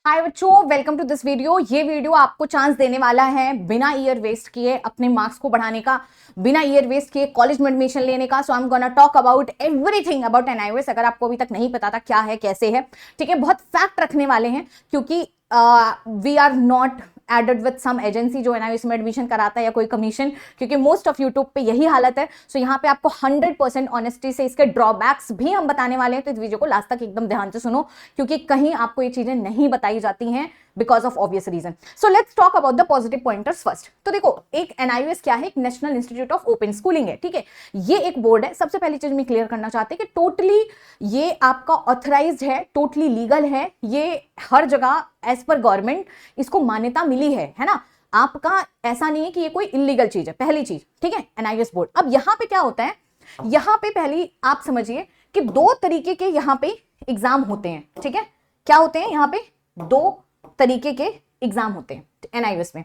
हाय बच्चों, welcome to this video. ये video आपको चांस देने वाला है बिना ईयर वेस्ट किए अपने मार्क्स को बढ़ाने का, बिना ईयर वेस्ट किए कॉलेज में एडमिशन लेने का। So I am gonna talk about everything about NIOS. अगर आपको अभी तक नहीं पता था क्या है कैसे है, ठीक है, बहुत फैक्ट रखने वाले हैं क्योंकि we are not aided with some agency जो एनआईओएस में एडमिशन कराता है या कोई कमीशन, क्योंकि मोस्ट ऑफ यूट्यूब पे यही हालत है। सो यहाँ पे आपको 100% ऑनेस्टी से इसके ड्रॉबैक्स भी हम बताने वाले हैं, तो इस वीडियो को लास्ट तक एकदम ध्यान से सुनो क्योंकि कहीं आपको ये चीजें नहीं बताई जाती हैं because of obvious reason. So let's talk about the positive pointers first. तो देखो, एक एनआईओएस क्या है? एक National Institute of Open Schooling है, ठीक है। ये एक बोर्ड है। सबसे पहली चीज मैं क्लियर करना चाहते हैं कि टोटली ये आपका ऑथराइज्ड है, टोटली लीगल है, ये हर जगह एज पर गवर्नमेंट इसको मान्यता मिली है ना। आपका ऐसा नहीं है कि ये कोई इलीगल चीज है, पहली चीज, ठीक है। NIOS board. अब यहां पे क्या होता है, यहां पे पहली आप समझिए कि दो तरीके के यहां पे एग्जाम होते हैं, ठीक है। क्या होते हैं? यहां पे दो तरीके के एग्जाम होते हैं एनआईओएस में।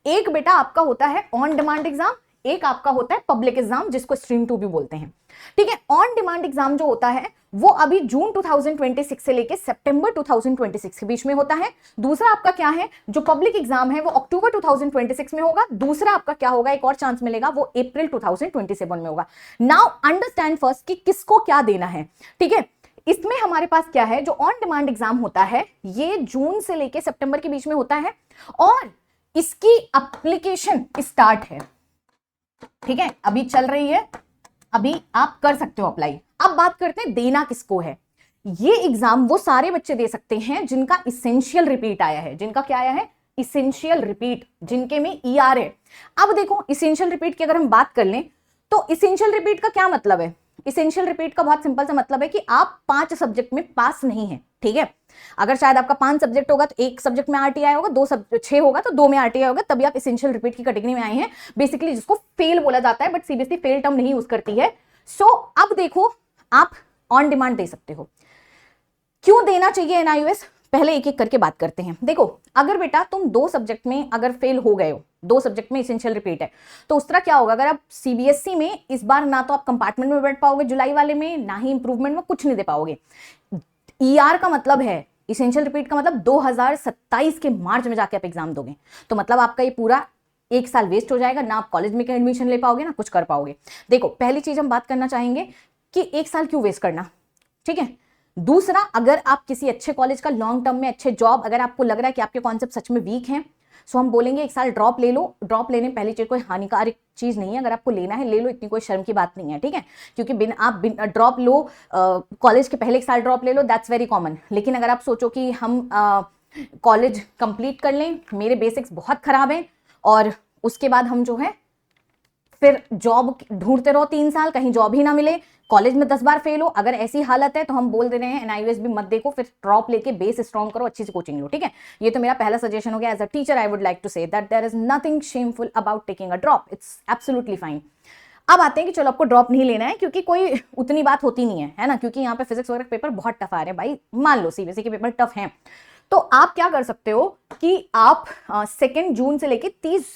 एक बेटा आपका होता है ऑन डिमांड एग्जाम, एक आपका होता है पब्लिक एग्जाम जिसको स्ट्रीम 2 भी बोलते हैं, ठीक है। ऑन डिमांड एग्जाम जो होता है वो अभी जून 2026 से लेके सितंबर 2026 के बीच में होता है। दूसरा आपका क्या है, जो पब्लिक एग्जाम है वो अक्टूबर 2026 में होगा। दूसरा आपका क्या होगा, एक और चांस मिलेगा, वो अप्रैल 2027 में होगा। नाउ अंडरस्टैंड फर्स्ट कि किसको क्या देना है, ठीक है। इसमें हमारे पास क्या है, जो ऑन डिमांड एग्जाम होता है ये जून से लेके सितंबर के बीच में होता है और इसकी एप्लीकेशन स्टार्ट है, ठीक है, अभी चल रही है, अभी आप कर सकते हो अप्लाई। अब बात करते हैं देना किसको है। ये एग्जाम वो सारे बच्चे दे सकते हैं जिनका इसेंशियल रिपीट आया है। जिनका क्या आया है? इसेंशियल रिपीट, जिनके में ईआर है। अब देखो, इसेंशियल रिपीट की अगर हम बात कर लें तो इसेंशियल रिपीट का क्या मतलब है? इसेंशियल रिपीट का बहुत सिंपल सा मतलब है कि आप 5 सब्जेक्ट में पास नहीं है, ठीक है। अगर शायद आपका 5 सब्जेक्ट होगा तो एक सब्जेक्ट में आरटीआई होगा, 6 होगा तो 2 में आरटीआई होगा, तभी आप इसेंशियल रिपीट की कैटेगरी में आए हैं, बेसिकली जिसको फेल बोला जाता है, बट सीबीएसई फेल टर्म नहीं यूज करती है। सो अब देखो, आप ऑन डिमांड दे सकते हो। क्यों देना चाहिए एनआईओएस? पहले एक एक करके बात करते हैं। देखो, अगर बेटा तुम 2 सब्जेक्ट में अगर फेल हो गए हो, 2 सब्जेक्ट में इसेंशियल रिपीट है, तो उस तरह क्या होगा, अगर आप सीबीएसई में इस बार ना तो आप कंपार्टमेंट में बैठ पाओगे जुलाई वाले में, ना ही इंप्रूवमेंट में, कुछ नहीं दे पाओगे। ईआर का मतलब है, इसेंशियल रिपीट का मतलब 2027 के मार्च में जाके आप एग्जाम दोगे, तो मतलब आपका ये पूरा 1 साल वेस्ट हो जाएगा। ना आप कॉलेज में एडमिशन ले पाओगे, ना कुछ कर पाओगे। देखो, पहली चीज हम बात करना चाहेंगे कि 1 साल क्यों वेस्ट करना, ठीक है। दूसरा, अगर आप किसी अच्छे कॉलेज का लॉन्ग टर्म में अच्छे जॉब, अगर आपको लग रहा है कि आपके कॉन्सेप्ट सच में वीक हैं, सो हम बोलेंगे 1 साल ड्रॉप ले लो। ड्रॉप लेने पहली चीज कोई हानिकारक चीज नहीं है, अगर आपको लेना है ले लो, इतनी कोई शर्म की बात नहीं है, ठीक है। क्योंकि आप ड्रॉप लो, कॉलेज के पहले 1 साल ड्रॉप ले लो, दैट्स वेरी कॉमन। लेकिन अगर आप सोचो कि हम कॉलेज कंप्लीट कर लें, मेरे बेसिक्स बहुत खराब हैं, और उसके बाद हम जो है फिर जॉब ढूंढते रहो 3 साल, कहीं जॉब ही ना मिले, कॉलेज में 10 बार फेल हो, अगर ऐसी हालत है तो हम बोल दे रहे हैं एनआईओएस भी मत देखो, फिर ड्रॉप लेके बेस स्ट्रॉन्ग करो, अच्छी से कोचिंग लो, ठीक है। ये तो मेरा पहला सजेशन हो गया। As a teacher I would like to say that there is nothing shameful about taking a drop, it's absolutely fine. अब आते हैं कि चलो आपको ड्रॉप नहीं लेना है क्योंकि कोई उतनी बात होती नहीं है ना, क्योंकि यहाँ पे फिजिक्स वगैरह पेपर बहुत टफ आ रहे हैं भाई, मान लो सीबीएसई के पेपर टफ हैं, तो आप क्या कर सकते हो कि आप 2 जून से लेके 30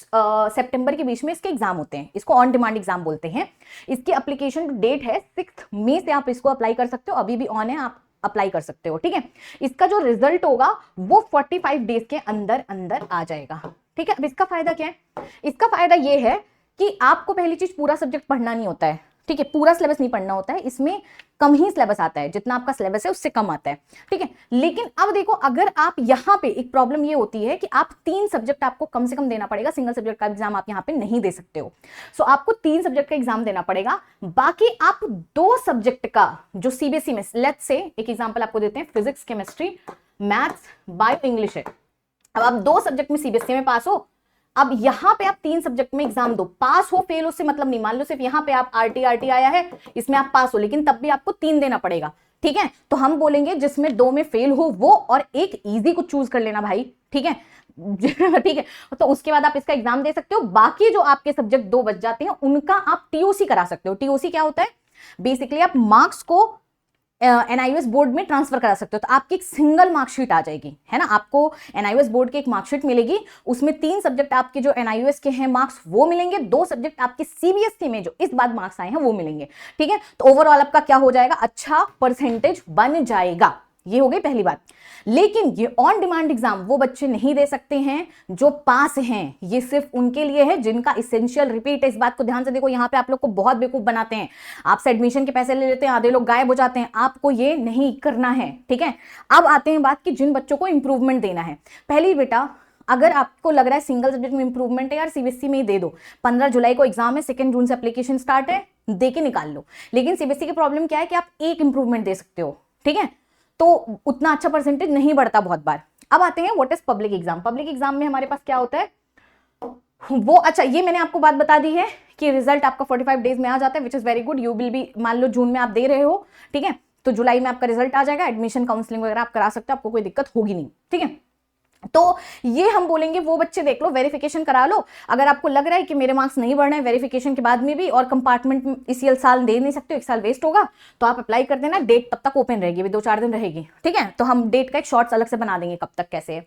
सितंबर के बीच में इसके एग्जाम होते हैं, इसको ऑन डिमांड एग्जाम बोलते हैं। इसकी एप्लीकेशन डेट है 6 मई से आप इसको अप्लाई कर सकते हो, अभी भी ऑन है, आप अप्लाई कर सकते हो, ठीक है। इसका जो रिजल्ट होगा वो 45 डेज के अंदर अंदर आ जाएगा, ठीक है। अब इसका फायदा क्या है? इसका फायदा ये है कि आपको पहली चीज पूरा सब्जेक्ट पढ़ना नहीं होता है, ठीक है, पूरा सिलेबस नहीं पढ़ना होता है, इसमें कम ही सिलेबस आता है, जितना आपका सिलेबस है उससे कम आता है, ठीक है। लेकिन अब देखो, अगर आप यहाँ पे एक प्रॉब्लम ये होती है कि आप 3 सब्जेक्ट आपको कम से कम देना पड़ेगा, सिंगल सब्जेक्ट का एग्जाम आप यहाँ पे नहीं दे सकते हो। सो आपको 3 सब्जेक्ट का एग्जाम देना पड़ेगा, बाकी आप 2 सब्जेक्ट का जो सीबीएसई में, लेट्स से एक एग्जाम्पल आपको देते हैं, physics, chemistry, maths, bio, English है। अब आप 2 सब्जेक्ट में सीबीएसई में पास हो, अब यहां पे आप 3 सब्जेक्ट में एग्जाम दो, पास हो फेल उससे मतलब नहीं, मान लो सिर्फ यहां पे आप आरटी आया है, इसमें आप पास हो, लेकिन तब भी आपको 3 देना पड़ेगा, ठीक है। तो हम बोलेंगे जिसमें 2 में फेल हो वो, और एक इजी को चूज कर लेना भाई, ठीक है। ठीक है, तो उसके बाद आप इसका एग्जाम दे सकते हो। बाकी जो आपके सब्जेक्ट 2 बच जाते हैं उनका आप टीओसी करा सकते हो। टीओसी क्या होता है? बेसिकली आप मार्क्स को एनआईओएस बोर्ड में ट्रांसफर करा सकते हो, तो आपकी एक सिंगल मार्कशीट आ जाएगी, है ना। आपको एनआईओएस बोर्ड की एक मार्कशीट मिलेगी, उसमें 3 सब्जेक्ट आपके जो एनआईओएस के हैं मार्क्स वो मिलेंगे, 2 सब्जेक्ट आपके सीबीएसई में जो इस बार मार्क्स आए हैं वो मिलेंगे, ठीक है। तो ओवरऑल आपका क्या हो जाएगा, अच्छा परसेंटेज बन जाएगा। ये हो गई पहली बात। लेकिन ये ऑन डिमांड एग्जाम वो बच्चे नहीं दे सकते हैं जो पास हैं, ये सिर्फ उनके लिए है जिनका इसेंशियल रिपीट है। इस बात को ध्यान से देखो, यहाँ पे आप लोग को बहुत बेवकूफ बनाते हैं, आपसे एडमिशन के पैसे ले लेते हैं, आधे लोग गायब हो जाते हैं, आपको ये नहीं करना है, ठीक है। अब आते हैं बात कि जिन बच्चों को इंप्रूवमेंट देना है। पहली बेटा, अगर आपको लग रहा है सिंगल सब्जेक्ट में इंप्रूवमेंट है यार, सीबीएसई में ही दे दो, 15 जुलाई को एग्जाम है, 2 जून से एप्लीकेशन स्टार्ट है, दे के निकाल लो। लेकिन सीबीएसई की प्रॉब्लम क्या है कि आप एक इंप्रूवमेंट दे सकते हो, ठीक है, तो उतना अच्छा परसेंटेज नहीं बढ़ता बहुत बार। अब आते हैं what is public exam. Public exam में हमारे पास क्या होता है वो, अच्छा ये मैंने आपको बात बता दी है कि रिजल्ट आपका 45 डेज में आ जाता है, which is very good. You will be, मान लो जून में आप दे रहे हो, ठीक है, तो जुलाई में आपका रिजल्ट आ जाएगा, एडमिशन काउंसलिंग वगैरह आप करा सकते हो, आपको कोई दिक्कत होगी नहीं, ठीक है। तो ये हम बोलेंगे वो बच्चे देख लो, वेरिफिकेशन करा लो। अगर आपको लग रहा है कि मेरे मार्क्स नहीं बढ़ रहे हैं वेरिफिकेशन के बाद में भी, और कंपार्टमेंट इसी साल दे नहीं सकते हो, 1 साल वेस्ट होगा, तो आप अप्लाई कर देना, डेट तब तक ओपन रहेगी, 2-4 दिन रहेगी, ठीक है। तो हम डेट का एक शॉर्ट्स अलग से बना देंगे कब तक कैसे,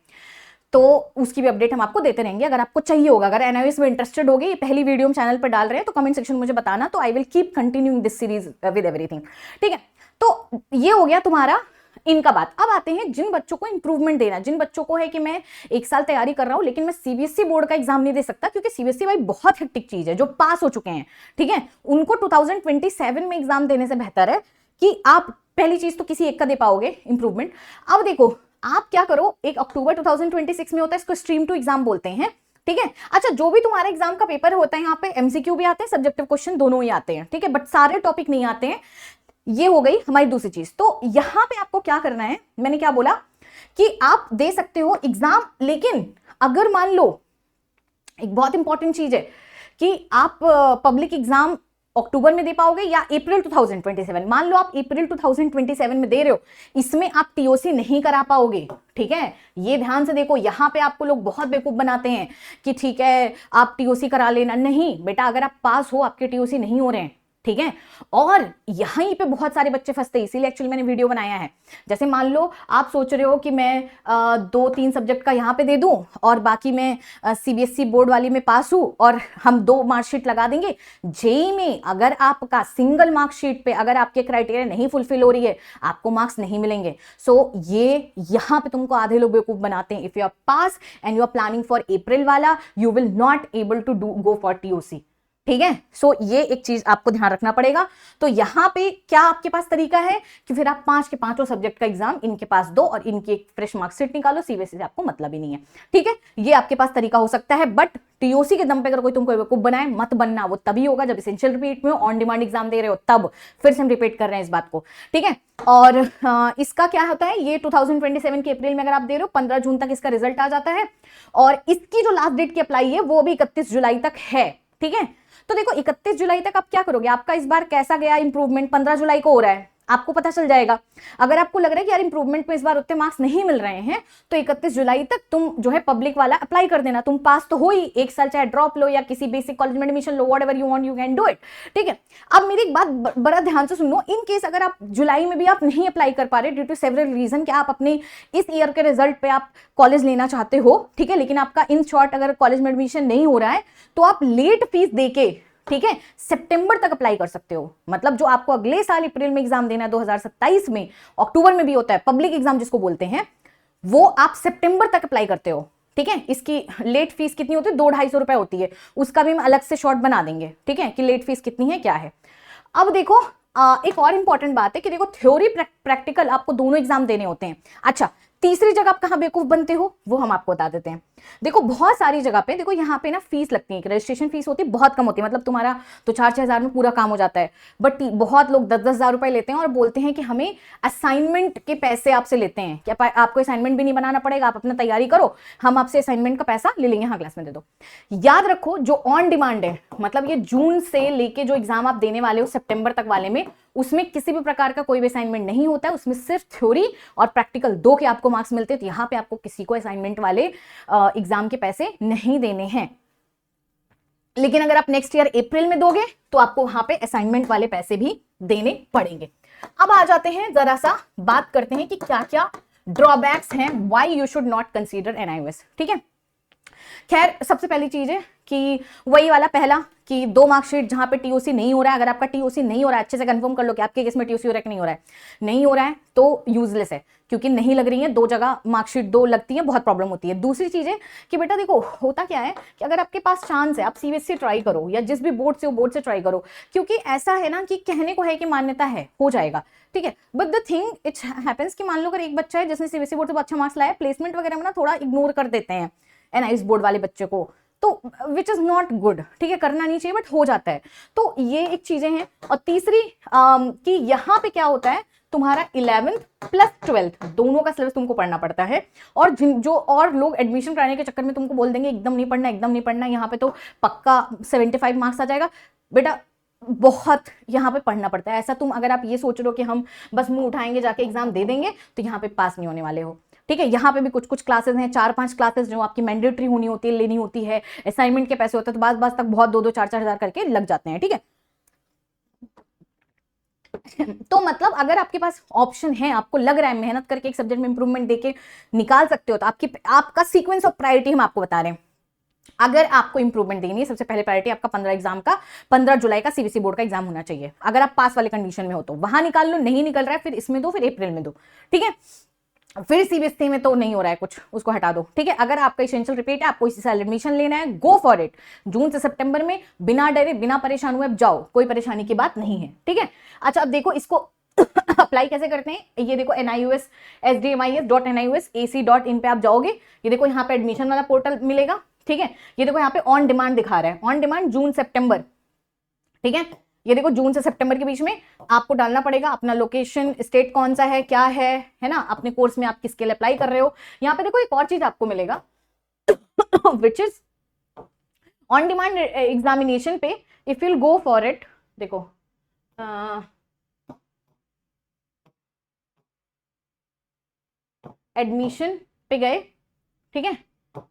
तो उसकी भी अपडेट हम आपको देते रहेंगे अगर आपको चाहिए होगा। अगर एनआईवीएस में इंटरेस्टेड होगी, ये पहली वीडियो हम चैनल पर डाल रहे हैं, तो कमेंट सेक्शन में मुझे बताना, तो I will keep continuing this series with everything, ठीक है। तो ये हो गया तुम्हारा इनका बात। अब आते हैं जिन बच्चों को इंप्रूवमेंट देना, जिन बच्चों को है कि मैं 1 साल तैयारी कर रहा हूं लेकिन मैं सीबीएसई बोर्ड का एग्जाम नहीं दे सकता, क्योंकि सीबीएसई भाई बहुत हेक्टिक चीज है, जो पास हो चुके हैं, ठीक है, उनको 2027 में एग्जाम देने से बेहतर है कि आप पहली चीज तो किसी एक का दे पाओगे इंप्रूवमेंट। अब देखो आप क्या करो, 1 अक्टूबर 2026 में होता है, इसको स्ट्रीम 2 एग्जाम बोलते हैं, ठीक है। अच्छा, जो भी तुम्हारा एग्जाम का पेपर होता है, यहाँ पे एमसीक्यू भी आते हैं, सब्जेक्टिव क्वेश्चन दोनों ही आते हैं, ठीक है, बट सारे टॉपिक नहीं आते हैं। ये हो गई हमारी दूसरी चीज। तो यहां पे आपको क्या करना है, मैंने क्या बोला कि आप दे सकते हो एग्जाम, लेकिन अगर मान लो एक बहुत इंपॉर्टेंट चीज है कि आप पब्लिक एग्जाम अक्टूबर में दे पाओगे या अप्रैल 2027, मान लो आप अप्रैल 2027 में दे रहे हो, इसमें आप टीओसी नहीं करा पाओगे, ठीक है। ये ध्यान से देखो, यहां पे आपको लोग बहुत बेवकूफ बनाते हैं कि ठीक है आप टीओसी करा लेना, नहीं बेटा, अगर आप पास हो, आपके टीओसी नहीं हो रहे हैं, ठीक है। और यहीं पे बहुत सारे बच्चे फंसते हैं, इसीलिए एक्चुअली मैंने वीडियो बनाया है। जैसे मान लो आप सोच रहे हो कि मैं 2-3 सब्जेक्ट का यहाँ पे दे दूं और बाकी मैं सीबीएसई बोर्ड वाली में पास हूं और हम 2 मार्कशीट लगा देंगे। जेईई में अगर आपका सिंगल मार्कशीट पे अगर आपके क्राइटेरिया नहीं फुलफिल हो रही है, आपको मार्क्स नहीं मिलेंगे। सो ये यहाँ पे तुमको आधे लोग बेवकूफ बनाते हैं। If you are pass and you are planning for April वाला, you will not able to do go for TOC, ठीक है। सो ये एक चीज आपको ध्यान रखना पड़ेगा। तो यहां पे क्या आपके पास तरीका है कि फिर आप 5 के 5 सब्जेक्ट का एग्जाम इनके पास दो और इनकी एक फ्रेश मार्कशीट निकालो, सीबीएसई से आपको मतलब ही नहीं है, ठीक है। ये आपके पास तरीका हो सकता है, बट टीओसी के दम पे अगर कोई तुमको बेवकूफ बनाए, मत बनना। वो तभी होगा जब एसेंशियल रिपीट में ऑन डिमांड एग्जाम दे रहे हो, तब। फिर से हम रिपीट कर रहे हैं इस बात को, ठीक है। और इसका क्या होता है, ये 2027 के अप्रैल में अगर आप दे रहे हो, 15 जून तक इसका रिजल्ट आ जाता है, और इसकी जो लास्ट डेट की अप्लाई है वो भी 31 जुलाई तक है, ठीक है। तो देखो 31 जुलाई तक आप क्या करोगे, आपका इस बार कैसा गया इंप्रूवमेंट, 15 जुलाई को हो रहा है, आपको पता चल जाएगा। अगर आपको लग रहा है कि यार इंप्रूवमेंट में इस बार उतने मार्क्स नहीं मिल रहे हैं, तो 31 जुलाई तक तुम जो है पब्लिक वाला अप्लाई कर देना, तुम पास तो हो ही, 1 साल चाहे ड्रॉप लो या किसी बेसिक कॉलेज में admission low, whatever you want you can do it, ठीक है। अब मेरी एक बात बड़ा ध्यान से सुनो, इन केस अगर आप जुलाई में भी आप नहीं अप्लाई कर पा रहे ड्यू टू सेवरल रीजन, कि आप अपने इस ईयर के रिजल्ट पे आप कॉलेज लेना चाहते हो, ठीक है, लेकिन आपका इन शॉर्ट अगर कॉलेज में एडमिशन नहीं हो रहा है, तो आप लेट फीस देके, ठीक है, सितंबर तक अप्लाई कर सकते हो। मतलब जो आपको अगले साल अप्रैल में एग्जाम देना है 2027 में, अक्टूबर में भी होता है पब्लिक एग्जाम जिसको बोलते हैं, वो आप सितंबर तक अप्लाई करते हो, ठीक है। इसकी लेट फीस कितनी होती है, 200-250 रुपए होती है, उसका भी हम अलग से शॉर्ट बना देंगे, ठीक है, कि लेट फीस कितनी है क्या है। अब देखो एक और इंपॉर्टेंट बात है कि देखो थ्योरी प्रैक्टिकल आपको दोनों एग्जाम देने होते हैं। अच्छा, तीसरी जगह आप कहां बेवकूफ बनते हो वो हम आपको बता देते हैं। देखो बहुत सारी जगह पे देखो यहाँ पे ना फीस लगती है, रजिस्ट्रेशन फीस होती है, बहुत कम होती है, मतलब तुम्हारा तो 4-6 हजार में पूरा काम हो जाता है, बट बहुत लोग 10-10 हजार रुपए लेते हैं और बोलते हैं कि हमें असाइनमेंट के पैसे आपसे लेते हैं, क्या आपको असाइनमेंट भी नहीं बनाना पड़ेगा, आप अपना तैयारी करो, हम आपसे असाइनमेंट का पैसा ले लेंगे, हाँ क्लास में दे दो। याद रखो जो ऑन डिमांड है, मतलब ये जून से लेके जो एग्जाम आप देने वाले हो सितंबर तक वाले में, उसमें किसी भी प्रकार का कोई भी असाइनमेंट नहीं होता है, उसमें सिर्फ थ्योरी और प्रैक्टिकल 2 के आपको मार्क्स मिलते हैं। तो यहां पे आपको किसी को असाइनमेंट वाले एग्जाम के पैसे नहीं देने हैं। लेकिन अगर आप नेक्स्ट ईयर अप्रैल में दोगे तो आपको वहां पे असाइनमेंट वाले पैसे भी देने पड़ेंगे। अब आ जाते हैं, जरा सा बात करते हैं कि क्या क्या ड्रॉबैक्स हैं, why you should not consider NIOS, ठीक है। खैर सबसे पहली चीज है कि वही वाला पहला कि 2 मार्कशीट जहां पे टीओसी नहीं हो रहा है, अगर आपका टीओसी नहीं हो रहा है, अच्छे से कंफर्म कर लो कि आपके केस में टीओसी हो रहा है कि नहीं हो रहा है। नहीं हो रहा है तो यूजलेस है, क्योंकि नहीं लग रही है, 2 जगह मार्कशीट 2 लगती है, बहुत प्रॉब्लम होती है। दूसरी चीज है कि बेटा देखो होता क्या है कि अगर आपके पास चांस है, आप सीबीएसई ट्राई करो या जिस भी बोर्ड से हो बोर्ड से ट्राई करो, क्योंकि ऐसा है ना कि कहने को है कि मान्यता है, हो जाएगा, ठीक है। But the thing it happens कि मान लो अगर एक बच्चा है जिसने सीबीएसई बोर्ड से अच्छा मार्क्स लाया, प्लेसमेंट वगैरह में ना थोड़ा इग्नोर कर देते हैं एनआईएस बोर्ड वाले बच्चे को, तो विच इज नॉट गुड, ठीक है, करना नहीं चाहिए बट हो जाता है। तो ये एक चीजें हैं। और तीसरी कि यहाँ पे क्या होता है, तुम्हारा 11th प्लस 12th दोनों का सिलेबस तुमको पढ़ना पड़ता है। और जो और लोग एडमिशन कराने के चक्कर में तुमको बोल देंगे एकदम नहीं पढ़ना, एकदम नहीं पढ़ना, यहाँ पे तो पक्का 75 मार्क्स आ जाएगा, बेटा बहुत यहाँ पे पढ़ना पड़ता है। ऐसा तुम अगर आप ये सोच रहे हो कि हम बस मुंह उठाएंगे जाके एग्जाम दे देंगे, तो यहाँ पे पास नहीं होने वाले हो, ठीक है। यहाँ पे भी कुछ कुछ क्लासेस हैं, 4-5 क्लासेस जो आपकी मैंडेटरी होनी होती है, लेनी होती है, असाइनमेंट के पैसे होते हैं, तो बास तक बहुत 2-2, 4-4 हजार करके लग जाते हैं, ठीक है। तो मतलब अगर आपके पास ऑप्शन है, आपको लग रहा है मेहनत करके एक सब्जेक्ट में इंप्रूवमेंट देके निकाल सकते हो, तो आपका सीक्वेंस ऑफ प्रायोरिटी हम आपको बता रहे हैं। अगर आपको इंप्रूवमेंट देनी है, सबसे पहले प्रायोरिटी आपका 15 जुलाई का सीबीएसई बोर्ड का एग्जाम होना चाहिए। अगर आप पास वाले कंडीशन में हो तो वहां निकाल लो, नहीं निकल रहा है फिर इसमें दो, फिर अप्रैल में दो, ठीक है। फिर सीबीएसई में तो नहीं हो रहा है कुछ, उसको हटा दो, ठीक है। अगर आपका एसेंशियल रिपीट है, आपको इसी साल एडमिशन लेना है, गो फॉर इट। जून से सितंबर में बिना डरे बिना परेशान हुए जाओ, कोई परेशानी की बात नहीं है, ठीक है। अच्छा अब देखो इसको अप्लाई कैसे करते हैं, ये देखो NIUS sdmis.niusac.in पे आप जाओगे, ये देखो यहाँ पे एडमिशन वाला पोर्टल मिलेगा, ठीक है। ये देखो यहाँ पे ऑन डिमांड दिखा रहा है, ऑन डिमांड जून सितंबर, ठीक है। ये देखो जून से सितंबर के बीच में आपको डालना पड़ेगा अपना लोकेशन, स्टेट कौन सा है, क्या है ना, अपने कोर्स में आप किसके लिए अप्लाई कर रहे हो। यहाँ पे देखो एक और चीज आपको मिलेगा which is on demand examination पे, if you go for it, देखो एडमिशन पे गए, ठीक है।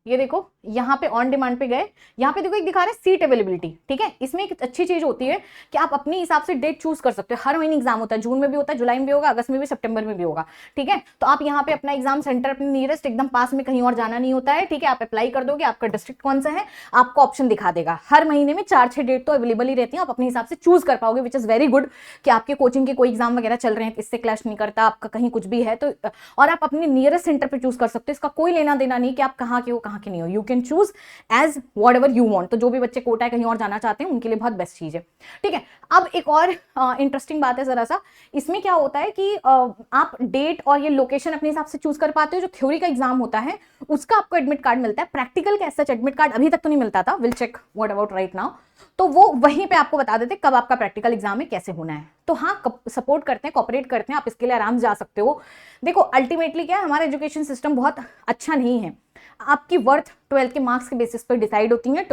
ये देखो यहाँ पे ऑन डिमांड पे गए, यहाँ पे देखो एक दिखा रहा है सीट अवेलेबिलिटी, ठीक है। इसमें एक अच्छी चीज होती है कि आप अपने हिसाब से डेट चूज कर सकते हो। हर महीने एग्जाम होता है, जून में भी होता है, जुलाई में भी होगा, अगस्त में भी, सितंबर में भी होगा, ठीक है। तो आप यहाँ पे अपना एग्जाम सेंटर अपने नियरेस्ट एकदम पास में कहीं और जाना नहीं होता है, ठीक है। आप अप्लाई कर दोगे, आपका डिस्ट्रिक्ट कौन सा है आपको ऑप्शन दिखा देगा। हर महीने में 4-6 डेट तो अवेलेबल ही रहती है, आप अपने हिसाब से चूज कर पाओगे, विच इज वेरी गुड कि आपके कोचिंग के कोई एग्जाम वगैरह चल रहे हैं, इससे क्लैश नहीं करता, आपका कहीं कुछ भी है तो, और आप अपने नियरेस्ट सेंटर पे चूज कर सकते हो। इसका कोई लेना देना नहीं कि आप कहाँ के हो कहाँ के नहीं हो, you can choose as whatever you want. तो जो भी बच्चे कोटा है कहीं और जाना चाहते हैं उनके लिए बहुत बेस्ट चीज है, ठीक है। अब एक और इंटरेस्टिंग बात है जरा सा, इसमें क्या होता है कि आप डेट और ये लोकेशन अपने हिसाब से चूज कर पाते हो। जो थ्योरी का एग्जाम होता है उसका आपको एडमिट कार्ड मिलता है, प्रैक्टिकल का ऐसा एडमिट कार्ड अभी तक तो नहीं मिलता था, will check what about right now. तो वो वहीं पे आपको बता देते कब आपका प्रैक्टिकल एग्जाम है, कैसे होना है। तो हाँ सपोर्ट करते हैं, कॉपरेट करते हैं, आप इसके लिए आराम से जा सकते हो। देखो अल्टीमेटली क्या है, हमारा एजुकेशन सिस्टम बहुत अच्छा नहीं है, आपकी वर्थ 12th के मार्क्स के बेसिस पर डिसाइड होती है।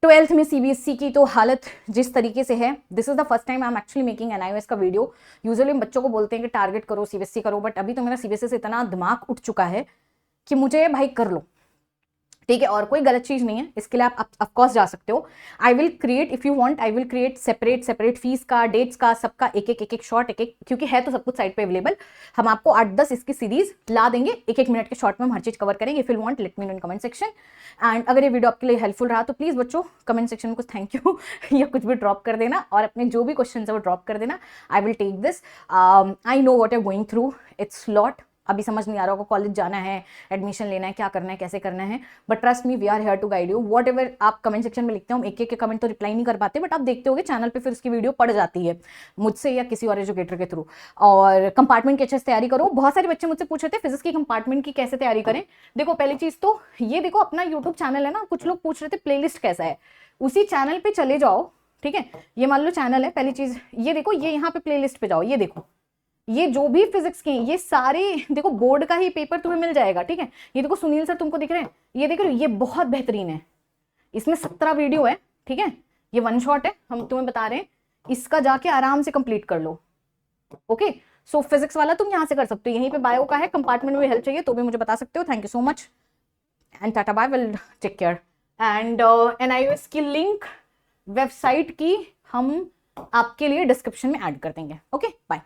12th में सीबीएसई की तो हालत जिस तरीके से है, this is the first time I am actually making NIOS का वीडियो। यूजुअली हम बच्चों को बोलते हैं कि टारगेट करो, सीबीएसई करो, बट अभी तो मेरा सीबीएसई से इतना दिमाग उठ चुका है कि मुझे भाई कर लो, ठीक है। और कोई गलत चीज नहीं है, इसके लिए आप ऑफकोर्स जा सकते हो। I will create, if you want I will create separate fees का, डेट्स का, सबका एक एक शॉर्ट, एक क्योंकि है तो सब कुछ साइट पे अवेलेबल। हम आपको 8-10 इसकी सीरीज ला देंगे, 1-1 मिनट के शॉर्ट में हम हर चीज कवर करेंगे। If you want let me know in comment section. And अगर ये वीडियो आपके लिए हेल्पफुल रहा तो प्लीज बच्चों कमेंट सेक्शन में कुछ थैंक यू या कुछ भी ड्रॉप कर देना, और अपने जो भी क्वेश्चन है वो ड्रॉप कर देना। I will take this, I know what you are going through, it's lot. अभी समझ नहीं आ रहा होगा, कॉलेज जाना है, एडमिशन लेना है, क्या करना है, कैसे करना है, but trust me we are here to guide you. Whatever आप कमेंट सेक्शन में लिखते हो, हम एक के कमेंट तो रिप्लाई नहीं कर पाते, बट आप देखते होगे चैनल पे, फिर उसकी वीडियो पड़ जाती है मुझसे या किसी और एजुकेटर के थ्रू। और कंपार्टमेंट की अच्छे से तैयारी करो। बहुत सारे बच्चे मुझसे पूछ रहे थे फिजिक्स की कंपार्टमेंट की कैसे तैयारी करें। देखो पहली चीज तो ये देखो अपना यूट्यूब चैनल है ना, कुछ लोग पूछ रहे थे प्लेलिस्ट कैसा है, उसी चैनल पे चले जाओ, ठीक है। ये मान लो चैनल है, पहली चीज ये देखो, ये यहाँ पे प्लेलिस्ट पे जाओ, ये देखो ये जो भी फिजिक्स के ये सारे देखो बोर्ड का ही पेपर तुम्हें मिल जाएगा, ठीक है। ये देखो सुनील सर तुमको दिख रहे हैं, ये देख रहे हो, ये बहुत बेहतरीन है, इसमें 17 वीडियो है, ठीक है। ये 1 शॉट है, हम तुम्हें बता रहे हैं, इसका जाके आराम से कंप्लीट कर लो, ओके। सो फिजिक्स वाला तुम यहाँ से कर सकते हो, यहीं पे बायो का है, कंपार्टमेंट में हेल्प चाहिए तो भी मुझे बता सकते हो। Thank you so much and tata bye, will take care. And NIOS की लिंक वेबसाइट की हम आपके लिए डिस्क्रिप्शन में ऐड कर देंगे, ओके बाय।